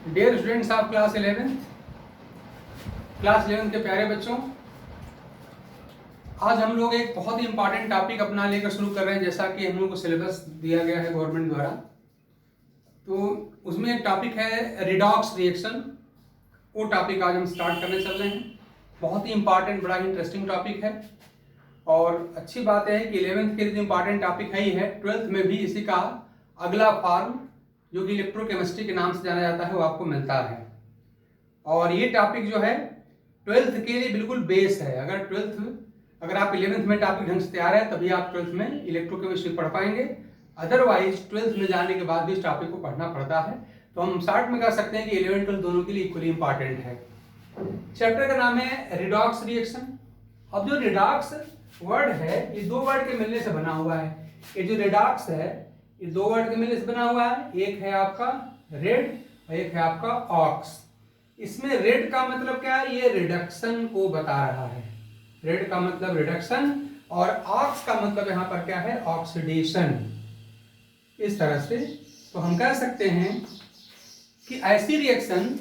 Dear students of class 11th के प्यारे बच्चों, आज हम लोग एक बहुत ही इंपॉर्टेंट टॉपिक अपना लेकर शुरू कर रहे हैं। जैसा कि हम लोग को सिलेबस दिया गया है गवर्नमेंट द्वारा, तो उसमें एक टॉपिक है रिडॉक्स रिएक्शन। वो टॉपिक आज हम स्टार्ट करने चल रहे हैं। बहुत ही इंपॉर्टेंट, बड़ा ही इंटरेस्टिंग टॉपिक है। और अच्छी बात है कि 11th के लिए इंपॉर्टेंट टॉपिक है ही है, 12th में भी इसी का अगला फॉर्म जो कि इलेक्ट्रोकेमिस्ट्री के नाम से जाना जाता है वो आपको मिलता है। और ये टॉपिक जो है 12th के लिए बिल्कुल बेस है। अगर आप 11th में टॉपिक ढंग से तैयार है तभी आप 12th में इलेक्ट्रोकेमिस्ट्री पढ़ पाएंगे। अदरवाइज 12th में जाने के बाद भी इस टॉपिक को पढ़ना पड़ता है। तो हम शॉर्ट में कह सकते हैं कि 11 12 दोनों के लिए इक्वली इंपॉर्टेंट है। चैप्टर का नाम है रिडॉक्स रिएक्शन। अब जो रिडॉक्स वर्ड है ये दो वर्ड के मिलने से बना हुआ है। ये जो रिडॉक्स है ये दो वर्ड के मिलने से बना हुआ है। एक है आपका रेड और एक है आपका ऑक्स। इसमें रेड का मतलब क्या है? ये रिडक्शन को बता रहा है। रेड का मतलब रिडक्शन और ऑक्स का मतलब यहां पर क्या है? ऑक्सीडेशन। इस तरह से तो हम कह सकते हैं कि ऐसी रिएक्शन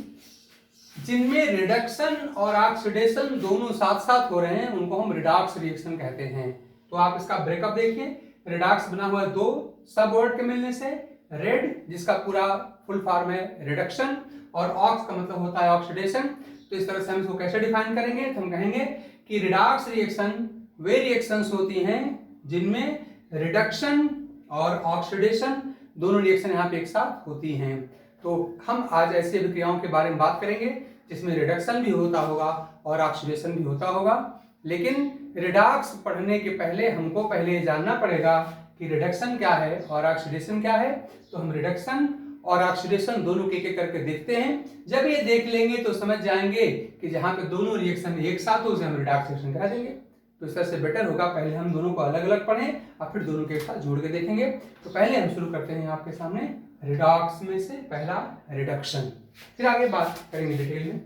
जिनमें रिडक्शन और ऑक्सीडेशन दोनों साथ साथ हो रहे हैं उनको हम रिडॉक्स रिएक्शन कहते हैं। तो आप इसका ब्रेकअप देखिए। रिडॉक्स बना हुआ है दो सब वर्ड के मिलने से। रेड जिसका पूरा फुल फॉर्म है रिडक्शन और ऑक्स का मतलब होता है ऑक्सीडेशन। तो इस तरह से हम इसको कैसे डिफाइन करेंगे? तो हम कहेंगे कि रिडॉक्स रिएक्शन वे रिएक्शंस होती हैं जिनमें रिडक्शन और ऑक्सीडेशन दोनों रिएक्शन यहाँ पे एक साथ होती हैं। तो हम आज ऐसी अभिक्रियाओं के बारे में बात करेंगे जिसमें रिडक्शन भी होता होगा और ऑक्सीडेशन भी होता होगा। लेकिन रिडॉक्स पढ़ने के पहले हमको पहले जानना पड़ेगा कि रिडक्शन क्या है और ऑक्सीडेशन क्या है। तो हम रिडक्शन और ऑक्सीडेशन दोनों के एक करके देखते हैं। जब ये देख लेंगे तो समझ जाएंगे कि जहां पे दोनों रिएक्शन एक साथ हो उसे हम रिडॉक्स रिएक्शन कह देंगे। तो इस तरह से बेटर होगा पहले हम दोनों को अलग अलग पढ़ें और फिर दोनों के साथ जोड़ के देखेंगे। तो पहले हम शुरू करते हैं आपके सामने रिडॉक्स में से पहला रिडक्शन, फिर आगे बात करेंगे डिटेल में।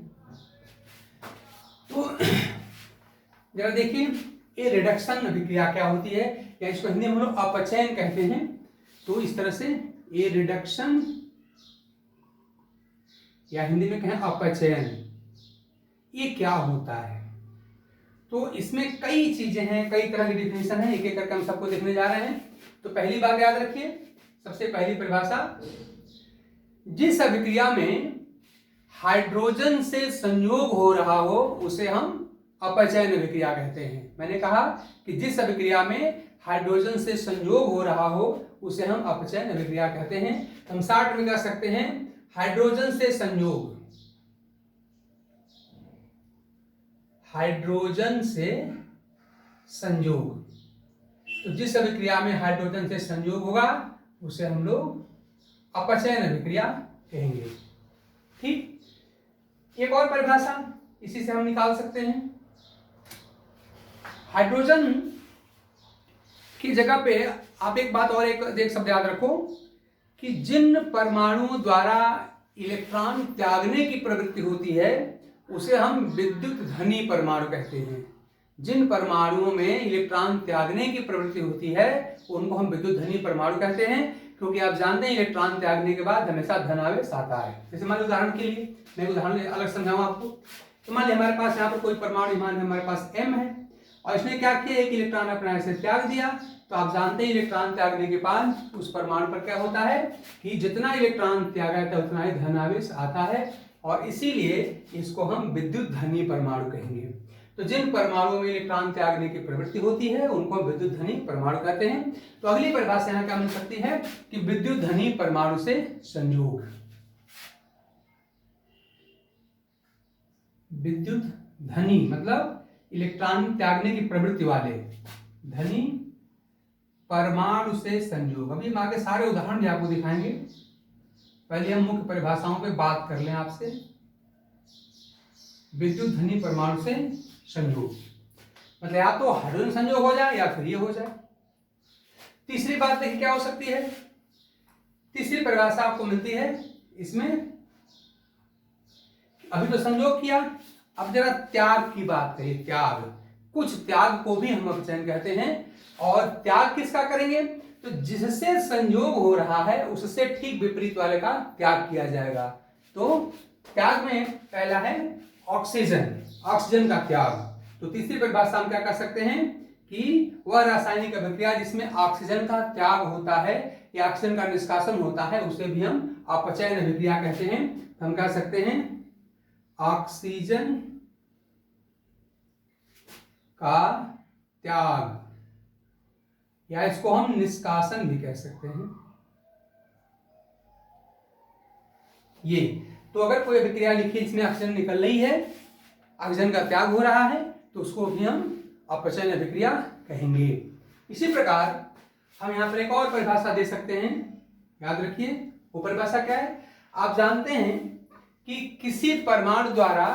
तो जरा देखिए ये रिडक्शन अभिक्रिया क्या होती है, या इसको हिंदी में हम लोग अपचयन कहते हैं। तो इस तरह से ये रिडक्शन या हिंदी में कहें अपचयन, ये क्या होता है? तो इसमें कई चीजें हैं, कई तरह की डिफिनेशन है, एक एक करके हम सबको देखने जा रहे हैं। तो पहली बात याद रखिए, सबसे पहली परिभाषा, जिस अभिक्रिया में हाइड्रोजन से संयोग हो रहा हो उसे हम अपचयन अभिक्रिया कहते हैं। मैंने कहा कि जिस अभिक्रिया में हाइड्रोजन से संयोग हो रहा हो उसे हम अपचयन अभिक्रिया कहते हैं। हम शॉर्ट में कह सकते हैं हाइड्रोजन से संयोग। हाइड्रोजन से संयोग, तो जिस अभिक्रिया में हाइड्रोजन से संयोग होगा उसे हम लोग अपचयन अभिक्रिया कहेंगे। ठीक, एक और परिभाषा इसी से हम निकाल सकते हैं। हाइड्रोजन की जगह पे आप एक बात और एक शब्द याद रखो कि जिन परमाणुओं द्वारा इलेक्ट्रॉन त्यागने की प्रवृत्ति होती है उसे हम विद्युत धनी परमाणु कहते हैं। जिन परमाणुओं में इलेक्ट्रॉन त्यागने की प्रवृत्ति होती है उनको हम विद्युत धनी परमाणु कहते हैं, क्योंकि आप जानते हैं इलेक्ट्रॉन त्यागने के बाद हमेशा धनावेश आता है। जैसे मान लो उदाहरण के लिए मैं उदाहरण अलग समझाऊं आपको। तो मान लीजिए हमारे पास यहाँ पर कोई परमाणु मान हमारे पास M है और इसने क्या किया, एक इलेक्ट्रॉन अपना ऐसे त्याग दिया। तो आप जानते हैं इलेक्ट्रॉन त्यागने के बाद उस परमाणु पर क्या होता है कि जितना इलेक्ट्रॉन त्यागा जाता है उतना ही धनावेश आता है, और इसीलिए इसको हम विद्युत धनी परमाणु कहेंगे। तो जिन परमाणुओं में इलेक्ट्रॉन त्यागने की प्रवृत्ति होती है उनको हम विद्युत धनी परमाणु कहते हैं। तो अगली परिभाषा यहाँ क्या मिल सकती है कि विद्युत धनी परमाणु से संयोग। विद्युत धनी मतलब इलेक्ट्रॉन त्यागने की प्रवृत्ति वाले, धनी परमाणु से संयोग। अभी हम आगे सारे उदाहरण भी आपको दिखाएंगे। पहले हम मुख्य परिभाषाओं पे बात कर लें आपसे। विद्युत धनी परमाणु से संयोग मतलब या तो हाइड्रोजन संयोग हो जाए या फिर ये हो जाए। तीसरी बात देखिए क्या हो सकती है। तीसरी परिभाषा आपको मिलती है इसमें, अभी तो संयोग किया, अब जरा त्याग की बात करिए। त्याग, कुछ त्याग को भी हम अपचयन कहते हैं। और त्याग किसका करेंगे? तो जिससे संयोग हो रहा है उससे ठीक विपरीत वाले का त्याग किया जाएगा। तो त्याग में पहला है ऑक्सीजन, ऑक्सीजन का त्याग। तो तीसरी परिभाषा हम क्या कर सकते हैं कि वह रासायनिक अभिक्रिया जिसमें ऑक्सीजन का त्याग होता है या ऑक्सीजन का निष्कासन होता है उसे भी हम अपचयन अभिक्रिया कहते हैं। हम कह सकते हैं ऑक्सीजन का त्याग, या इसको हम निष्कासन भी कह सकते हैं। ये तो अगर कोई अभिक्रिया लिखी जिसमें ऑक्सीजन निकल रही है, ऑक्सीजन का त्याग हो रहा है, तो उसको भी हम अपचयन अभिक्रिया कहेंगे। इसी प्रकार हम यहाँ पर एक और परिभाषा दे सकते हैं, याद रखिए वो परिभाषा क्या है। आप जानते हैं कि किसी परमाणु द्वारा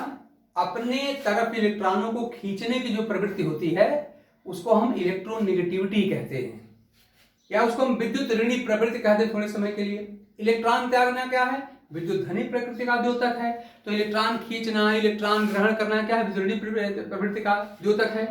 अपने तरफ इलेक्ट्रॉनों को खींचने की जो प्रवृत्ति होती है उसको हम इलेक्ट्रोनेगेटिविटी कहते हैं, या उसको हम विद्युत ऋणी प्रवृत्ति कहते हैं थोड़े समय के लिए। इलेक्ट्रॉन त्यागना क्या है, विद्युत धनी प्रकृति का द्योतक है। तो इलेक्ट्रॉन खींचना, इलेक्ट्रॉन ग्रहण करना क्या है, विद्युत ऋणी प्रवृत्ति का द्योतक है।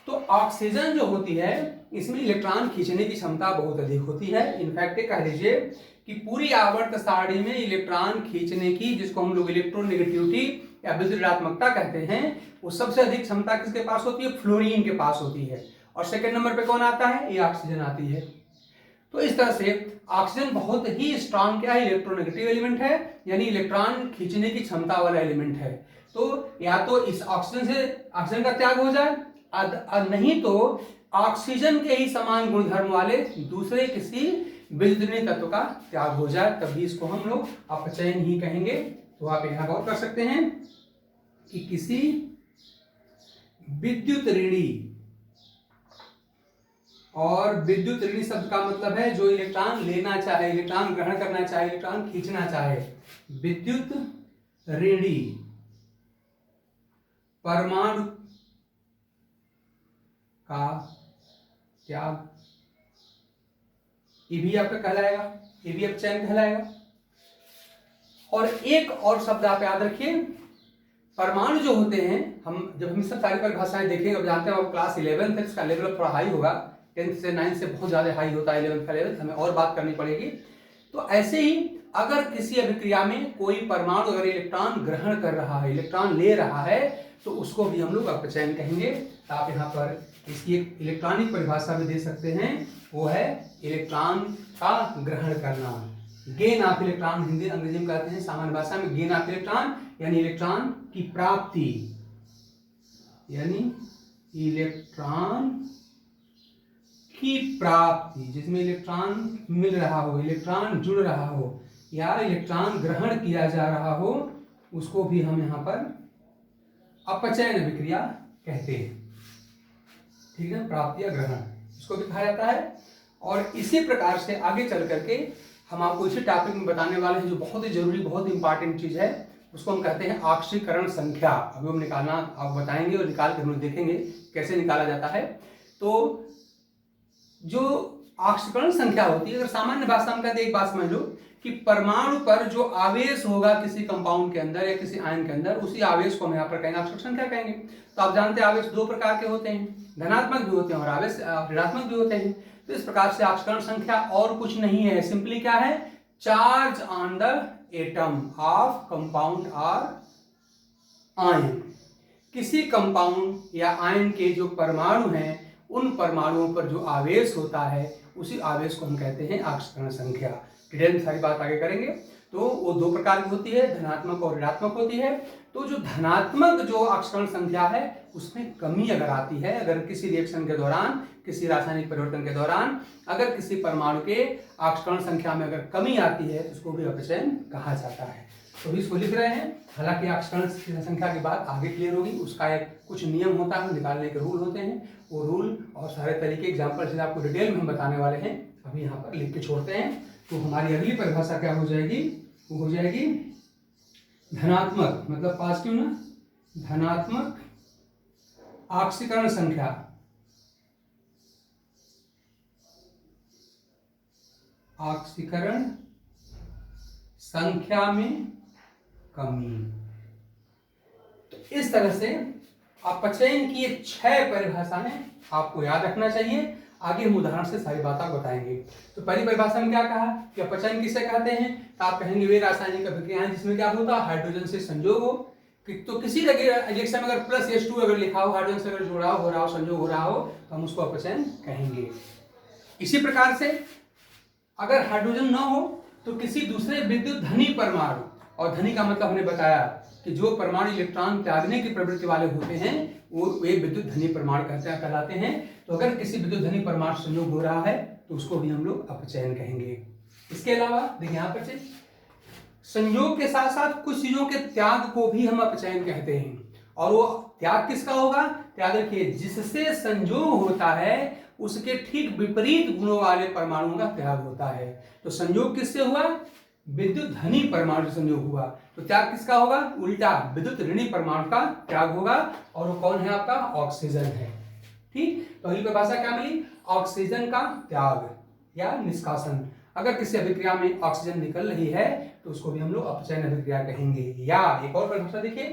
तो ऑक्सीजन जो होती है इसमें इलेक्ट्रॉन खींचने की क्षमता बहुत अधिक होती है। इनफैक्ट कह लीजिए कि पूरी आवर्त सारणी में इलेक्ट्रॉन खींचने की, जिसको हम लोग इलेक्ट्रोनेगेटिविटी या विद्युत ऋणात्मकता कहते हैं, वो सबसे अधिक क्षमता किसके पास होती है, फ्लोरीन के पास होती है। और सेकंड नंबर पे कौन आता है, ये ऑक्सीजन आती है। तो इस तरह से ऑक्सीजन बहुत ही स्ट्रांग क्या है, इलेक्ट्रोनेगेटिव एलिमेंट है, यानी इलेक्ट्रॉन खींचने की क्षमता वाला एलिमेंट है। तो या तो इस ऑक्सीजन से ऑक्सीजन का त्याग हो जाए, नहीं तो ऑक्सीजन के ही समान गुणधर्म वाले दूसरे किसी विद्युत ऋणी तत्व का त्याग हो जाए, तभी इसको हम लोग अपचयन ही कहेंगे। तो आप यहां गौर कर सकते हैं कि किसी विद्युत ऋणी, और विद्युत ऋणी शब्द का मतलब है जो इलेक्ट्रॉन लेना चाहे, इलेक्ट्रॉन ग्रहण करना चाहे, इलेक्ट्रॉन खींचना चाहे। विद्युत ऋणी परमाणु का त्याग, ये भी आपका कहलाएगा, ये भी अपचयन कहलाएगा। और एक और शब्द आप याद रखिए, परमाणु जो होते हैं, हम जब हम सब सारी परिभाषाएं देखेंगे, अब जानते हैं क्लास 11 है, इसका लेवल थोड़ा हाई होगा, 10th से 9th से बहुत ज्यादा हाई होता है 11th का लेवल, हमें और बात करनी पड़ेगी। तो ऐसे ही अगर किसी अभिक्रिया में कोई परमाणु अगर इलेक्ट्रॉन ग्रहण कर रहा है, इलेक्ट्रॉन ले रहा है, तो उसको भी हम लोग अपचयन कहेंगे। तो आप यहाँ पर इसकी एक इलेक्ट्रॉनिक परिभाषा भी दे सकते हैं, वो है इलेक्ट्रॉन का ग्रहण करना, गेन ऑफ इलेक्ट्रॉन, हिंदी अंग्रेजी में कहते हैं, सामान्य भाषा में गेन ऑफ इलेक्ट्रॉन, यानी इलेक्ट्रॉन की प्राप्ति, यानी इलेक्ट्रॉन की प्राप्ति, जिसमें इलेक्ट्रॉन मिल रहा हो, इलेक्ट्रॉन जुड़ रहा हो, या इलेक्ट्रॉन ग्रहण किया जा रहा हो, उसको भी हम यहाँ पर अपचयन अभिक्रिया कहते हैं। ठीक है, प्राप्ति या ग्रहण इसको भी कहा जाता है। और इसी प्रकार से आगे चल करके हम आपको इसी टॉपिक में बताने वाले हैं जो बहुत ही जरूरी, बहुत ही इंपॉर्टेंट चीज है, उसको हम कहते हैं ऑक्सीकरण संख्या। अभी हम निकालना आप बताएंगे और निकाल के हम देखेंगे कैसे निकाला जाता है। तो जो ऑक्सीकरण संख्या होती है, अगर सामान्य भाषा में कहते हैं, एक बात समझ लो कि परमाणु पर जो आवेश होगा किसी कंपाउंड के अंदर या किसी आयन के अंदर, उसी आवेश को हम यहाँ पर कहेंगे ऑक्सीकरण संख्या कहेंगे। तो आप जानते हैं आवेश दो प्रकार के होते हैं, धनात्मक भी होते हैं और आवेश ऋणात्मक भी होते हैं। तो इस प्रकार से ऑक्सीकरण संख्या और कुछ नहीं है, सिंपली क्या है, charge on the atom of compound और आयन। किसी कंपाउंड या आयन के जो परमाणु हैं, उन परमाणुओं पर जो आवेश होता है, उसी आवेश को हम कहते हैं ऑक्सीकरण संख्या। डिटेल में सारी बात आगे करेंगे। तो वो दो प्रकार की होती है, धनात्मक और ऋणात्मक होती है। तो जो धनात्मक जो ऑक्सीकरण संख्या है उसमें कमी अगर आती है, अगर किसी रिएक्शन के दौरान, किसी रासायनिक परिवर्तन के दौरान अगर किसी परमाणु के ऑक्सीकरण संख्या में अगर कमी आती है, तो उसको भी अपचयन कहा जाता है। तो इसको लिख रहे हैं, हालांकि ऑक्सीकरण संख्या की बात आगे क्लियर होगी, उसका एक कुछ नियम होता है, निकालने के रूल होते हैं, वो रूल और सारे तरीके एग्जाम्पल से आपको डिटेल में हम बताने वाले हैं, अभी यहाँ पर लिख के छोड़ते हैं। तो हमारी अगली परिभाषा क्या हो जाएगी, वो हो जाएगी धनात्मक, मतलब पॉजिटिव ना, धनात्मक ऑक्सीकरण संख्या। ऑक्सीकरण संख्या में कमी। तो इस तरह से अपचयन की 6 परिभाषाएं आपको याद रखना चाहिए। आगे हम उदाहरण से सारी बात आपको बताएंगे। तो पहली परिभाषा में क्या कहा कि अपचयन किसे कहते हैं, तो आप कहेंगे वे रासायनिक अभिक्रियाएं जिसमें क्या होता है हाइड्रोजन से संयोग हो। तो किसी रिएक्शन में अगर प्लस H2 अगर लिखा हो, हाइड्रोजन से अगर जुड़ाव हो रहा हो, संयोग हो रहा हो, तो हम उसको अपचयन कहेंगे। इसी प्रकार से अगर हाइड्रोजन न हो तो किसी दूसरे विद्युत धनी परमाणु, और धनी का मतलब हमने बताया कि जो परमाणु इलेक्ट्रॉन त्यागने की प्रवृत्ति वाले होते हैं वो वे विद्युत धनी परमाणु कहलाते हैं। तो अगर किसी विद्युत धनी परमाणु संयोग हो रहा है तो उसको भी हम लोग अपचयन कहेंगे। इसके अलावा देखिए यहाँ पर से संयोग के साथ साथ कुछ चीजों के त्याग को भी हम अपचयन कहते हैं। और वो त्याग किसका होगा, त्याग रखिए जिससे संयोग होता है उसके ठीक विपरीत गुणों वाले परमाणुओं का त्याग होता है। तो संयोग किससे हुआ, विद्युत धनी परमाणु से संयोग हुआ, तो त्याग किसका होगा, उल्टा विद्युत ऋणी परमाणु का त्याग होगा। और वो कौन है आपका, ऑक्सीजन है। ठीक, तो अगली परिभाषा क्या मिली, ऑक्सीजन का त्याग या निष्कासन। अगर किसी अभिक्रिया में ऑक्सीजन निकल रही है तो उसको भी हम लोग अपचयन अभिक्रिया कहेंगे। या एक और परिभाषा देखिए,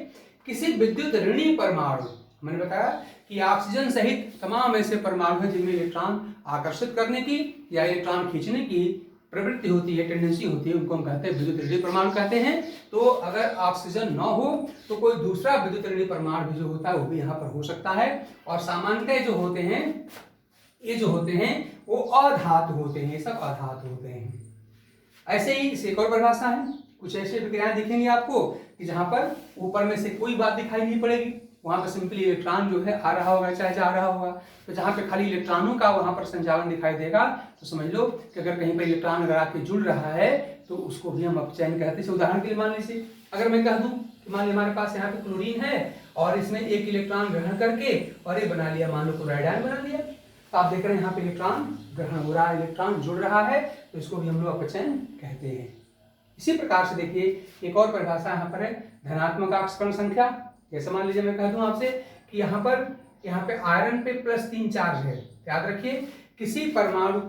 किसी विद्युत ऋणी परमाणु, मैंने बताया कि ऑक्सीजन सहित तमाम ऐसे परमाणु हैं जिनमें इलेक्ट्रॉन आकर्षित करने की या इलेक्ट्रॉन खींचने की प्रवृत्ति होती है, टेंडेंसी होती है, उनको हम कहते हैं विद्युत ऋणी परमाणु कहते हैं। तो अगर ऑक्सीजन न हो तो कोई दूसरा विद्युत ऋणी परमाणु भी जो होता है वो भी यहाँ पर हो सकता है। और सामान्यतः जो होते हैं ये जो होते हैं वो अधातु होते हैं, ये सब अधातु होते हैं। ऐसे ही एक और परिभाषा है, कुछ ऐसे विक्रियाएं दिखेंगी आपको कि जहां पर ऊपर में से कोई बात दिखाई नहीं पड़ेगी, वहां पर सिंपली इलेक्ट्रॉन जो है आ रहा होगा चाहे जा रहा होगा। तो जहां पे खाली इलेक्ट्रॉनों का वहां पर संचालन दिखाई देगा तो समझ लो कि अगर कहीं पर इलेक्ट्रॉन अगर आके जुड़ रहा है तो उसको भी हम अपचयन कहते हैं। उदाहरण के लिए मान लीजिए अगर मैं कह दूं कि मान लीजिए हमारे पास यहाँ पे क्लोरीन है और इसने एक इलेक्ट्रॉन ग्रहण करके और ये बना लिया, मान लो क्लोराइड आयन बना लिया, तो आप देख रहे हैं यहाँ पे इलेक्ट्रॉन ग्रहण हो रहा है, इलेक्ट्रॉन जुड़ रहा है, तो इसको भी हम लोग अपचयन कहते हैं। इसी प्रकार से देखिए एक और परिभाषा यहाँ पर है धनात्मक ऑक्सीकरण संख्या। जैसे मान लीजिए मैं कह दूं आपसे कि यहाँ पे आयरन पे +3 चार्ज है, याद रखिए किसी परमाणु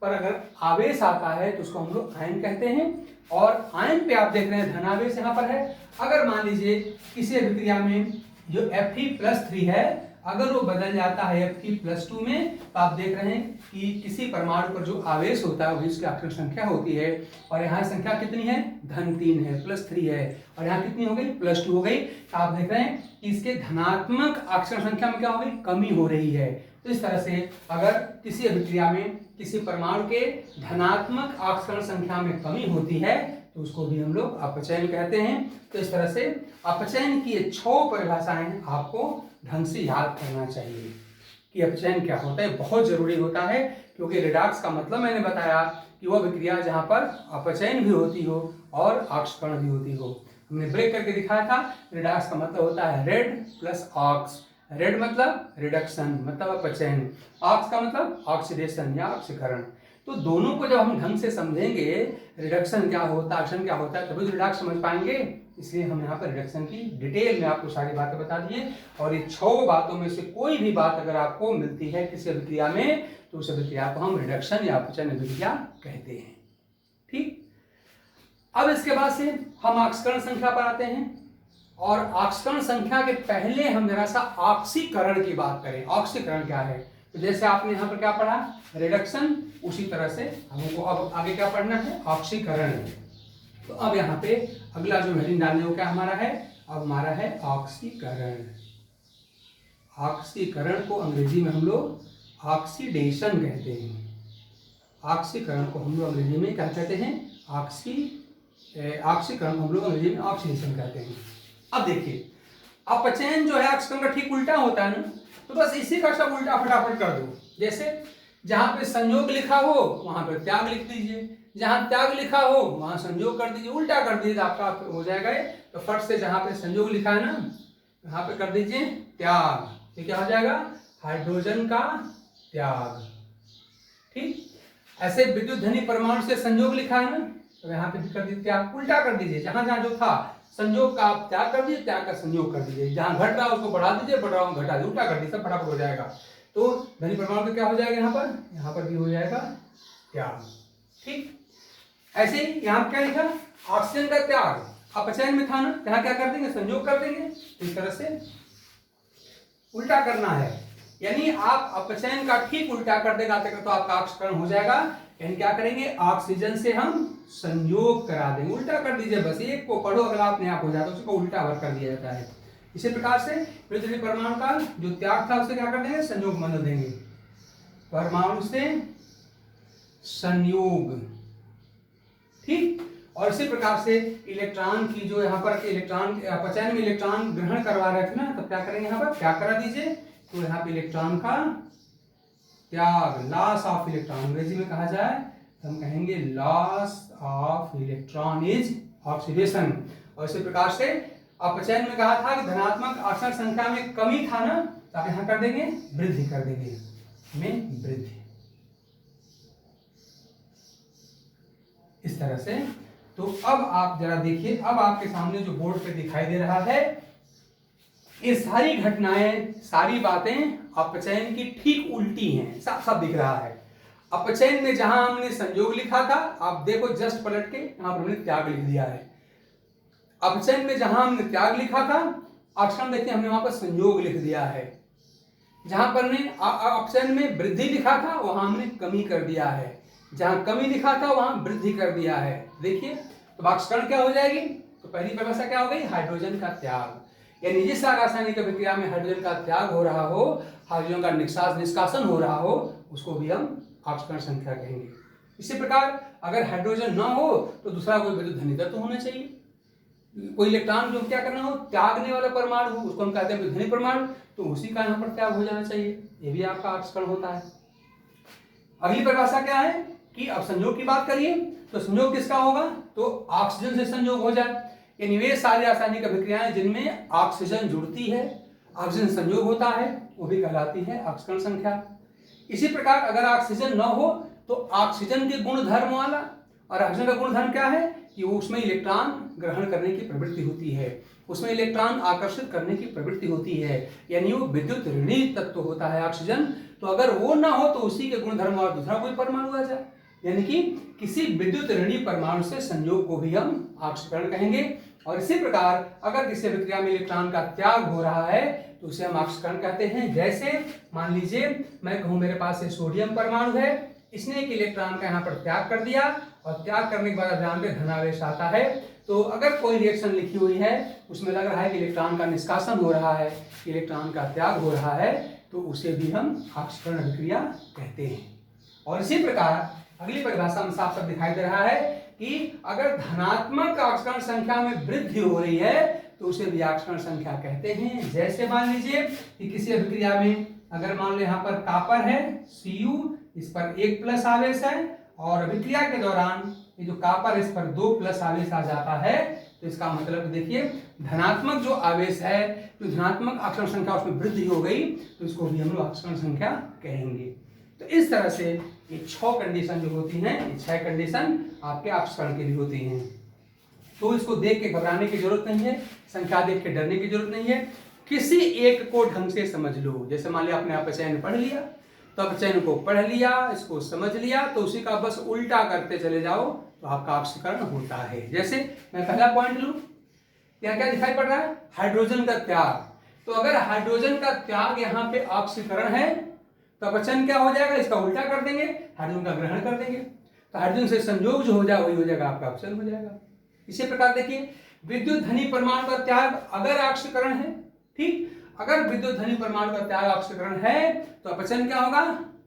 पर अगर आवेश आता है तो उसको हम लोग आयन कहते हैं। और आयन पे आप देख रहे हैं धनावेश यहाँ पर है। अगर मान लीजिए किसी अभिक्रिया में जो Fe+3 है अगर वो बदल जाता है Fe+2 में, तो आप देख रहे हैं कि किसी परमाणु पर जो आवेश होता है वही उसकी ऑक्सीजन संख्या होती है। और यहाँ संख्या कितनी है, धन 3 है, +3 है, और यहाँ कितनी हो गई, +2 हो गई। तो आप देख रहे हैं कि इसके धनात्मक ऑक्सीजन संख्या में क्या हो गई, कमी हो रही है। तो इस तरह से अगर किसी अभिक्रिया में किसी परमाणु के धनात्मक ऑक्सीजन संख्या में कमी होती है तो उसको भी हम लोग अपचयन कहते हैं। तो इस तरह से अपचयन की 6 परिभाषाएं आपको ढंग से याद करना चाहिए कि अपचयन क्या होता है, बहुत जरूरी होता है। क्योंकि रिडॉक्स का मतलब मैंने बताया कि वह अभिक्रिया जहां पर अपचयन भी होती हो और ऑक्सीकरण भी होती हो। हमने ब्रेक करके दिखाया था, रिडॉक्स का मतलब होता है रेड प्लस ऑक्स। रेड मतलब रिडक्शन मतलब अपचयन, ऑक्स का मतलब ऑक्सीडेशन या ऑक्सीकरण। तो दोनों को जब हम ढंग से समझेंगे रिडक्शन क्या होता है, ऑक्सीडेशन क्या होता है, तभी तो रिडॉक्स समझ पाएंगे। इसलिए हम यहाँ पर रिडक्शन की डिटेल में आपको सारी बातें बता दिए। और ये 6 बातों में से कोई भी बात अगर आपको मिलती है किसी अभिक्रिया में तो उस अभिक्रिया को हम रिडक्शन या अपचयन अभिक्रिया कहते हैं। ठीक, अब इसके बाद से हम ऑक्सीकरण संख्या पर आते हैं। और ऑक्सीकरण संख्या के पहले हम जरा सा ऑक्सीकरण की बात करें। ऑक्सीकरण क्या है, तो जैसे आपने यहाँ पर क्या पढ़ा रिडक्शन, उसी तरह से हमको अब आगे क्या पढ़ना है, ऑक्सीकरण। तो अब यहाँ पे अगला जो हेडिंग डालने को क्या हमारा है, अब हमारा है ऑक्सीकरण। ऑक्सीकरण को अंग्रेजी में हम लोग ऑक्सीडेशन कहते हैं। ऑक्सीकरण को हम लोग अंग्रेजी में क्या कहते हैं, ऑक्सीकरण को हम लोग अंग्रेजी में ऑक्सीडेशन कहते हैं। अब देखिए अपचयन जो है ऑक्सीकरण का ठीक उल्टा होता है ना, तो बस इसी का सब उल्टा फटाफट कर दो। जैसे जहां पे संयोग लिखा हो वहां पे त्याग लिख दीजिए, जहां त्याग लिखा हो वहां संयोग कर दीजिए, उल्टा कर दीजिए तो आपका हो जाएगा। तो फट से जहां पे संयोग लिखा है ना वहां पे कर दीजिए त्याग, ये क्या हो जाएगा, हाइड्रोजन का त्याग। ठीक, ऐसे विद्युत धनी परमाणु से संयोग लिखा है ना तो यहाँ पे कर दीजिए त्याग, उल्टा कर दीजिए। जहां जहां जो था संयोग का आप त्याग कर दीजिए, त्याग का संयोग कर दीजिए। जहां घट रहा उसको बढ़ा दीजिए, बढ़ रहा घटा दीजिए, उल्टा कर दीजिए, सब फटाफट हो जाएगा। तो धनी परमाणु का क्या हो जाएगा, यहाँ पर भी हो जाएगा त्याग। ठीक, ऐसे ही यहाँ क्या लिखा, ऑक्सीजन का त्याग, अपचयन में था ना, यहाँ क्या कर देंगे, संयोग कर देंगे। इस तरह से उल्टा करना है। यानी आप अपचयन का ठीक उल्टा कर देगा तो आपका ऑक्सीकरण हो जाएगा। यानी क्या करेंगे, ऑक्सीजन से हम संयोग करा देंगे। उल्टा कर दीजिए, बस एक को पढ़ो, अगर आपने आप हो जाता है उसको उल्टा भर कर दिया जाता है। इसी प्रकार से विद्युत परमाणु का जो त्याग था उसे क्या कर देंगे, संयोग बदल देंगे, परमाणु से संयोग, ठीक। और इसी प्रकार से इलेक्ट्रॉन की जो यहाँ पर इलेक्ट्रॉन अपचयन में इलेक्ट्रॉन ग्रहण करवा रहे थे ना, तब क्या करेंगे, यहाँ पर क्या करा दीजिए, तो यहाँ पे इलेक्ट्रॉन का त्याग, लॉस ऑफ इलेक्ट्रॉन, अंग्रेजी में कहा जाए तो हम कहेंगे loss of electron is oxidation. और इसी प्रकार से अपचयन में कहा था कि धनात्मक ऑक्सीजन संख्या में कमी था ना, तो आप यहाँ कर देंगे वृद्धि कर देंगे, में वृद्धि, इस तरह से। तो अब आप जरा देखिए, अब आपके सामने जो बोर्ड पे दिखाई दे रहा है, ये सारी घटनाएं, सारी बातें अपचयन की ठीक उल्टी हैं, साफ साफ दिख रहा है। अपचयन में जहां हमने संयोग लिखा था, आप देखो जस्ट पलट के यहां पर हमने त्याग लिख दिया है। अपचयन में जहां हमने त्याग लिखा था, ऑप्शन देखिए हमने वहां पर संयोग लिख दिया है। जहां पर हमने अपचयन में वृद्धि लिखा था, वहां हमने कमी कर दिया है। जहां कमी लिखा था वहां वृद्धि कर दिया है। देखिए तो ऑक्सीकरण क्या हो जाएगी, तो पहली परिभाषा क्या हो गई, हाइड्रोजन का त्याग। यानी जिस रासायनिक अभिक्रिया में हाइड्रोजन का त्याग हो रहा हो, हाइड्रोजन का निष्कासन हो रहा हो, उसको भी हम ऑक्सीकरण संख्या कहेंगे। इसी प्रकार अगर हाइड्रोजन ना हो तो दूसरा कोई विद्युत धनी तत्व होना चाहिए, कोई इलेक्ट्रॉन जो क्या करना हो, त्यागने वाला परमाणु हो, उसको हम कहते हैं विद्युत परमाणु, तो उसी का यहाँ पर त्याग हो जाना चाहिए। ये भी आपका ऑक्सीकरण होता है। अगली परिभाषा क्या है कि अब संयोग की बात करिए, तो संयोग किसका होगा, तो ऑक्सीजन से संयोग हो जाए। यानी वे सारी रासायनिक अभिक्रियाएं जिनमें ऑक्सीजन जुड़ती है, ऑक्सीजन संयोग होता है, वो भी कहलाती है ऑक्सीकरण संख्या। इसी प्रकार अगर ऑक्सीजन न हो तो ऑक्सीजन के गुण धर्म वाला, और ऑक्सीजन का गुण धर्म क्या है कि उसमें इलेक्ट्रॉन ग्रहण करने की प्रवृत्ति होती है, उसमें इलेक्ट्रॉन आकर्षित करने की प्रवृत्ति होती है, यानी वो विद्युत ऋणी तत्व होता है ऑक्सीजन। तो अगर वो ना हो तो उसी के गुण धर्म और दूसरा कोई परमाणु आ जाए, यानी कि किसी विद्युत ऋणी परमाणु से संयोग को भी हम ऑक्सीकरण कहेंगे। और इसी प्रकार अगर किसी अभिक्रिया में इलेक्ट्रॉन का त्याग हो रहा है तो उसे हम ऑक्सीकरण कहते हैं। जैसे मान लीजिए मैं कहूं मेरे पास सोडियम परमाणु है, इसने एक इलेक्ट्रॉन का यहाँ पर त्याग कर दिया, और त्याग करने के बाद ध्यान में धनावेश आता है, तो अगर कोई रिएक्शन लिखी हुई है उसमें लग रहा है कि इलेक्ट्रॉन का निष्कासन हो रहा है, इलेक्ट्रॉन का त्याग हो रहा है, तो उसे भी हम ऑक्सीकरण अभिक्रिया कहते हैं। और इसी प्रकार अगली परिभाषा में साफ साफ दिखाई दे रहा है कि अगर धनात्मक ऑक्सीकरण संख्या में वृद्धि हो रही है तो उसे भी ऑक्सीकरण संख्या कहते हैं। जैसे मान लीजिए कि किसी अभिक्रिया में अगर मान लो यहाँ पर कॉपर है Cu, इस पर 1+ आवेश है, और अभिक्रिया के दौरान ये जो कॉपर इस पर 2+ आवेश आ जाता है, तो इसका मतलब देखिए धनात्मक जो आवेश है, जो धनात्मक ऑक्सीकरण संख्या उसमें वृद्धि हो गई, तो इसको भी हम लोग ऑक्सीकरण संख्या कहेंगे। तो इस तरह से ये 6 कंडीशन जो होती हैं, ये 6 कंडीशन आपके ऑक्सीकरण के लिए होती हैं। तो इसको देख के घबराने की जरूरत नहीं है, संख्या देख के डरने की जरूरत नहीं है, किसी एक को ढंग से समझ लो। जैसे मान लिया आपने अपचयन पढ़ लिया, तो अपचयन को पढ़ लिया, इसको समझ लिया, तो उसी का बस उल्टा करते चले जाओ तो आपका ऑक्सीकरण होता है। जैसे मैं पहला पॉइंट लूं, क्या क्या दिखाई पड़ रहा है, हाइड्रोजन का त्याग। तो अगर हाइड्रोजन का त्याग यहाँ पे ऑक्सीकरण है तो अपचयन क्या हो जाएगा, इसका उल्टा कर देंगे, हाइड्रोजन का ग्रहण कर देंगे, तो हाइड्रोजन से संयोग जो हो जाए वही हो जाएगा, आपका अपचयन हो जाएगा। इसी प्रकार देखिए विद्युत धनी परमाणु का त्याग अगर ऑक्सीकरण है, ठीक, अगर विद्युत धनी परमाणु का त्याग ऑक्सीकरण है तो अपचयन क्या होगा,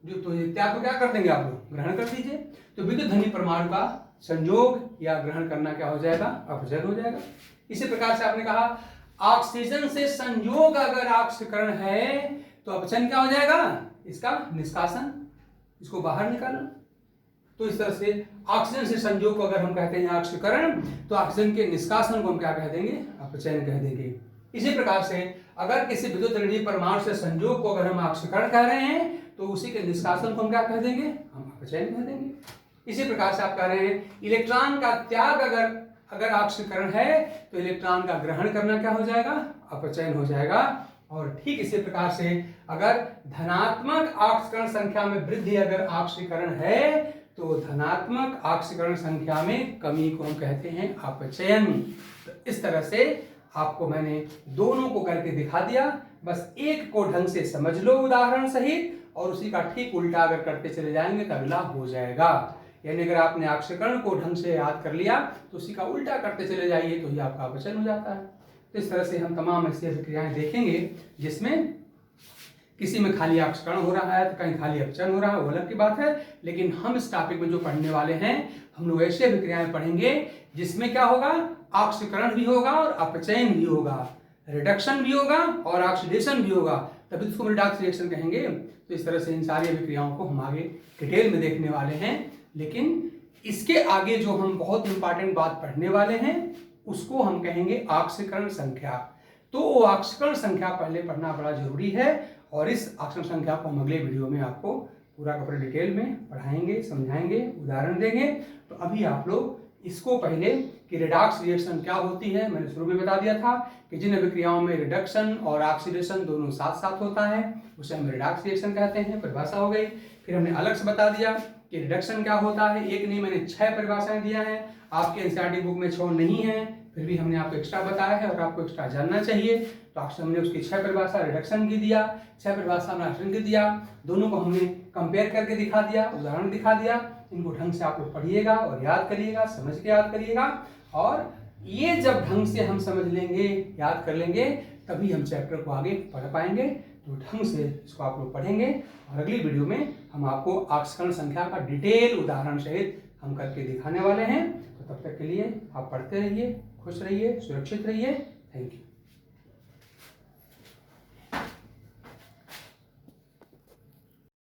जो तो त्याग को क्या कर देंगे आप लोग, ग्रहण कर दीजिए, तो विद्युत धनी परमाणु का संयोग या ग्रहण करना क्या हो जाएगा, अपचयन हो जाएगा। इसी प्रकार से आपने कहा ऑक्सीजन से संयोग अगर ऑक्सीकरण है तो अपचयन क्या हो जाएगा, इसका निष्कासन, इसको बाहर निकालना। तो इस तरह से ऑक्सीजन से संयोग को अगर हम कहते हैं ऑक्सीकरण, तो ऑक्सीजन के निष्कासन को हम क्या कह देंगे, अपचयन कह देंगे। इसी प्रकार से अगर किसी विद्युत ऋणी परमाणु से संयोग को अगर हम ऑक्सीकरण कह रहे हैं तो उसी के निष्कासन को हम क्या कह देंगे, हम अपचयन कह देंगे। इसी प्रकार से आप कह रहे हैं इलेक्ट्रॉन का त्याग अगर ऑक्सीकरण है तो इलेक्ट्रॉन का ग्रहण करना क्या हो जाएगा, अपचयन हो जाएगा। और ठीक इसी प्रकार से अगर धनात्मक ऑक्सीकरण संख्या में वृद्धि अगर ऑक्सीकरण है तो धनात्मक ऑक्सीकरण संख्या में कमी को हम कहते हैं अपचयन। तो इस तरह से आपको मैंने दोनों को करके दिखा दिया, बस एक को ढंग से समझ लो उदाहरण सहित, और उसी का ठीक उल्टा अगर करते चले जाएंगे तो अगला हो जाएगा। यानी अगर आपने आक्षेपण को ढंग से याद कर लिया तो उसी का उल्टा करते चले जाइए तो ही आपका वचन हो जाता है। तो इस तरह से हम तमाम ऐसी अभिक्रियाएं देखेंगे जिसमें किसी में खाली आक्षेपण हो रहा है तो कहीं खाली अपचयन हो रहा है, वो अलग की बात है। लेकिन हम इस टॉपिक में जो पढ़ने वाले हैं, हम लोग ऐसे अभिक्रियाएं पढ़ेंगे जिसमें क्या होगा, आक्षेपण भी होगा और अपचयन भी होगा, रिडक्शन भी होगा और ऑक्सीडेशन भी होगा, तभी उसको रिडॉक्स रिएक्शन कहेंगे। तो इस तरह से इन सारी अभिक्रियाओं को हम आगे डिटेल में देखने वाले हैं। लेकिन इसके आगे जो हम बहुत इंपॉर्टेंट बात पढ़ने वाले हैं उसको हम कहेंगे ऑक्सीकरण संख्या। तो वो ऑक्सीकरण संख्या पहले पढ़ना बड़ा जरूरी है, और इस ऑक्सीकरण संख्या को हम अगले वीडियो में आपको पूरा का पूरा डिटेल में पढ़ाएंगे, समझाएंगे, उदाहरण देंगे। तो अभी आप लोग इसको पहले कि रिडॉक्स रिएक्शन क्या होती है, मैंने शुरू में बता दिया था कि जिन अभिक्रियाओं में रिडक्शन और ऑक्सीडेशन दोनों साथ साथ होता है उसे हम रिडॉक्स रिएक्शन कहते हैं, परिभाषा हो गई। फिर हमने अलग से बता दिया कि रिडक्शन क्या होता है, एक नहीं मैंने 6 परिभाषाएं दिया है, आपके एनसीईआरटी बुक में 6 नहीं है, फिर भी हमने आपको एक्स्ट्रा बताया है और आपको एक्स्ट्रा जानना चाहिए। तो आपसे हमने उसकी 6 परिभाषा रिडक्शन की दिया, 6 परिभाषा हमने ऑक्सीडेशन की दिया, दोनों को हमने कंपेयर करके दिखा दिया, उदाहरण दिखा दिया। इनको ढंग से आप लोग पढ़िएगा और याद करिएगा, समझ के याद करिएगा। और ये जब ढंग से हम समझ लेंगे, याद कर लेंगे, तभी हम चैप्टर को आगे पढ़ पाएंगे। तो ढंग से इसको आप लोग पढ़ेंगे और अगली वीडियो में हम आपको ऑक्सीकरण संख्या का डिटेल उदाहरण सहित हम करके दिखाने वाले हैं। तो तब तक के लिए आप पढ़ते रहिए, खुश रहिए, सुरक्षित रहिए। Thank you.